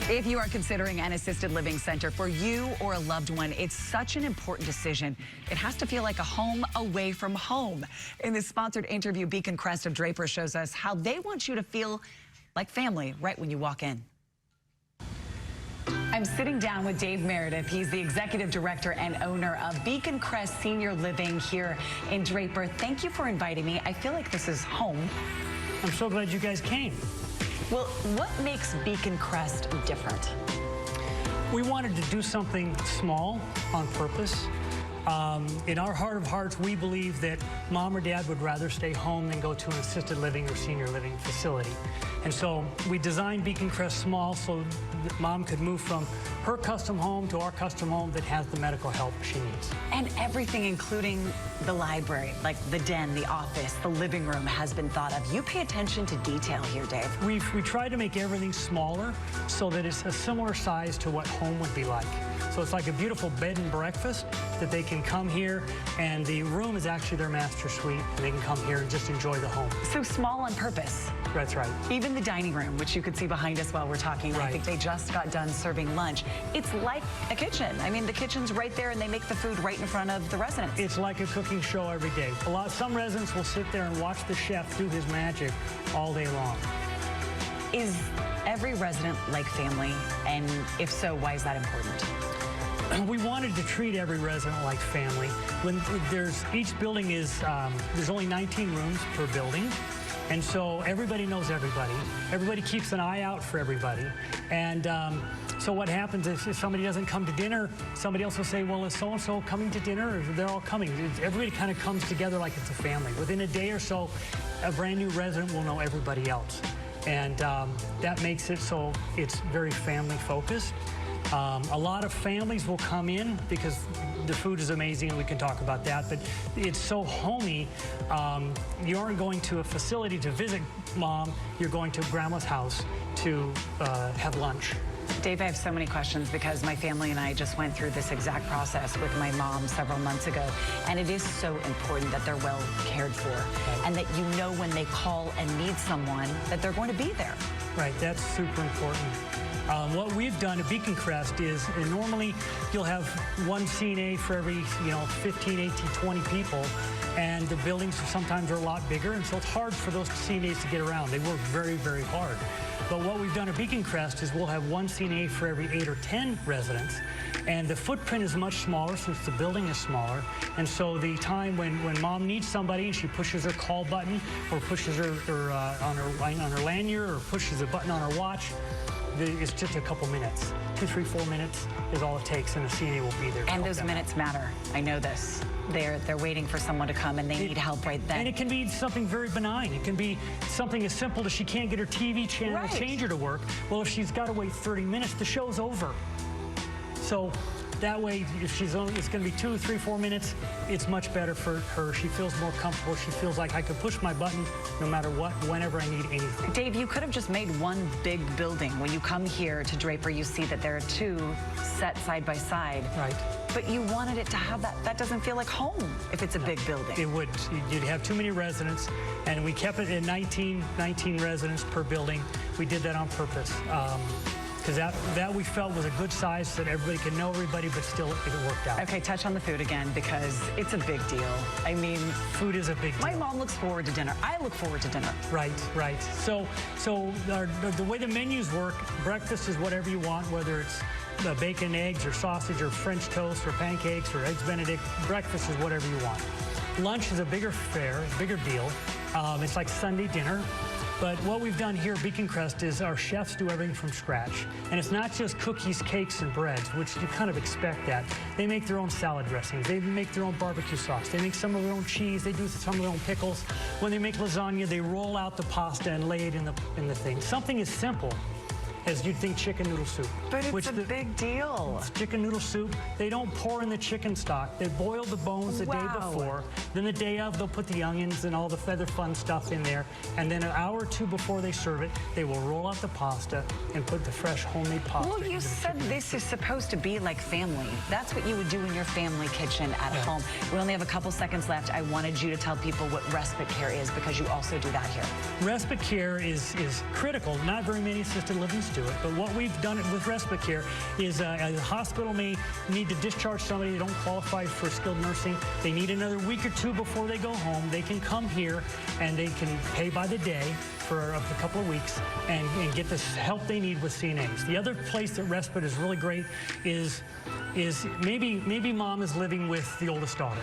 If you are considering an assisted living center for you or a loved one, it's such an important decision. It has to feel like a home away from home. In this sponsored interview, Beacon Crest of Draper shows us how they want you to feel like family right when you walk in. I'm sitting down with Dave Meredith. He's the executive director and owner of Beacon Crest Senior Living here in Draper. Thank you for inviting me. I feel like this is home. I'm so glad you guys came. Well, what makes Beacon Crest different? We wanted to do something small on purpose. In our heart of hearts, we believe that mom or dad would rather stay home than go to an assisted living or senior living facility. And so we designed Beacon Crest small so that mom could move from her custom home to our custom home that has the medical help she needs. And everything, including the library, like the den, the office, the living room, has been thought of. You pay attention to detail here, Dave. We try to make everything smaller so that it's a similar size to what home would be like. So it's like a beautiful bed and breakfast that they can come here, and the room is actually their master suite, and they can come here and just enjoy the home. So small on purpose. That's right. Even the dining room, which you could see behind us while we're talking, right. I think they just got done serving lunch. It's like a kitchen. I mean, the kitchen's right there, and they make the food right in front of the residents. It's like a cooking show every day. Some residents will sit there and watch the chef do his magic all day long. Is every resident like family? And if so, why is that important? We wanted to treat every resident like family. When each building is, there's only 19 rooms per building. And so everybody knows everybody. Everybody keeps an eye out for everybody. And so what happens is if somebody doesn't come to dinner, somebody else will say, well, is so-and-so coming to dinner? Or they're all coming. Everybody kind of comes together like it's a family. Within a day or so, a brand new resident will know everybody else. And that makes it so it's very family focused. A lot of families will come in because the food is amazing, and we can talk about that, but it's so homey. You aren't going to a facility to visit mom, you're going to grandma's house to have lunch. Dave, I have so many questions because my family and I just went through this exact process with my mom several months ago, and it is so important that they're well cared for, right. And that you know when they call and need someone that they're going to be there. Right, that's super important. What we've done at Beacon Crest is normally you'll have one CNA for every 15, 18, 20 people, and the buildings sometimes are a lot bigger, and so it's hard for those CNAs to get around. They work very, very hard. But what we've done at Beacon Crest is we'll have one CNA for every 8 or 10 residents, and the footprint is much smaller since the building is smaller. And so the time when mom needs somebody and she pushes her call button or pushes her on her lanyard or pushes a button on her watch, it's just a couple minutes. 2, 3, 4 minutes is all it takes, and the CNA will be there. And those minutes matter. I know this. They're waiting for someone to come, and they need help right then. And it can be something very benign. It can be something as simple as she can't get her TV channel changer to work. Well, if she's got to wait 30 minutes, the show's over. So that way, if it's going to be 2, 3, 4 minutes, it's much better for her. She feels more comfortable. She feels like I could push my button no matter what, whenever I need anything. Dave, you could have just made one big building. When you come here to Draper, you see that there are 2 set side by side. Right. But you wanted it to have that. That doesn't feel like home if it's a big building. It would. You'd have too many residents, and we kept it at 19 residents per building. We did that on purpose. Because that we felt was a good size so that everybody could know everybody, but still it worked out. Okay, touch on the food again, because it's a big deal. I mean, food is a big deal. My mom looks forward to dinner. I look forward to dinner. Right, right. So the way the menus work, breakfast is whatever you want, whether it's bacon, eggs, or sausage, or French toast, or pancakes, or eggs Benedict. Breakfast is whatever you want. Lunch is a bigger fare, bigger deal. It's like Sunday dinner. But what we've done here at Beacon Crest is our chefs do everything from scratch. And it's not just cookies, cakes, and breads, which you kind of expect that. They make their own salad dressings. They make their own barbecue sauce. They make some of their own cheese. They do some of their own pickles. When they make lasagna, they roll out the pasta and lay it in the thing. Something as simple as you'd think chicken noodle soup. But it's a big deal. It's chicken noodle soup. They don't pour in the chicken stock. They boil the bones the day before. Then the day of, they'll put the onions and all the feather fun stuff in there. And then an hour or 2 before they serve it, they will roll out the pasta and put the fresh homemade pasta. Well, you said this is supposed to be like family. That's what you would do in your family kitchen at home. We only have a couple seconds left. I wanted you to tell people what respite care is, because you also do that here. Respite care is critical. Not very many assisted living do it. But what we've done with respite care is a hospital may need to discharge somebody they don't qualify for skilled nursing. They need another week or two before they go home. They can come here and they can pay by the day for a couple of weeks and get the help they need with CNAs. The other place that respite is really great is maybe mom is living with the oldest daughter.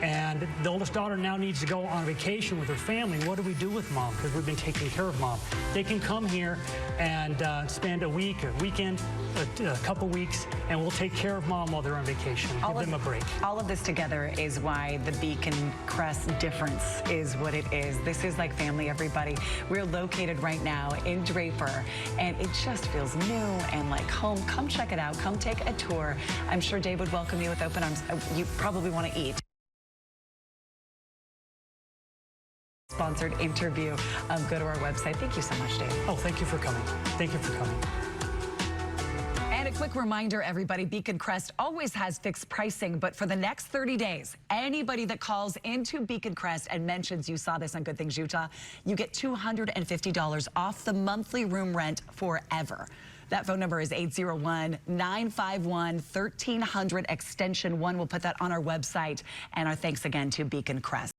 And the oldest daughter now needs to go on vacation with her family. What do we do with mom? Because we've been taking care of mom. They can come here and spend a week, a weekend, a couple weeks, and we'll take care of mom while they're on vacation. Give them a break. All of this together is why the Beacon Crest difference is what it is. This is like family, everybody. We're located right now in Draper, and it just feels new and like home. Come check it out. Come take a tour. I'm sure Dave would welcome you with open arms. You probably want to eat. Sponsored interview. Go to our website. Thank you so much, Dave. Oh, thank you for coming. Thank you for coming. And a quick reminder, everybody, Beacon Crest always has fixed pricing, but for the next 30 days, anybody that calls into Beacon Crest and mentions you saw this on Good Things Utah, you get $250 off the monthly room rent forever. That phone number is 801-951-1300, extension 1. We'll put that on our website. And our thanks again to Beacon Crest.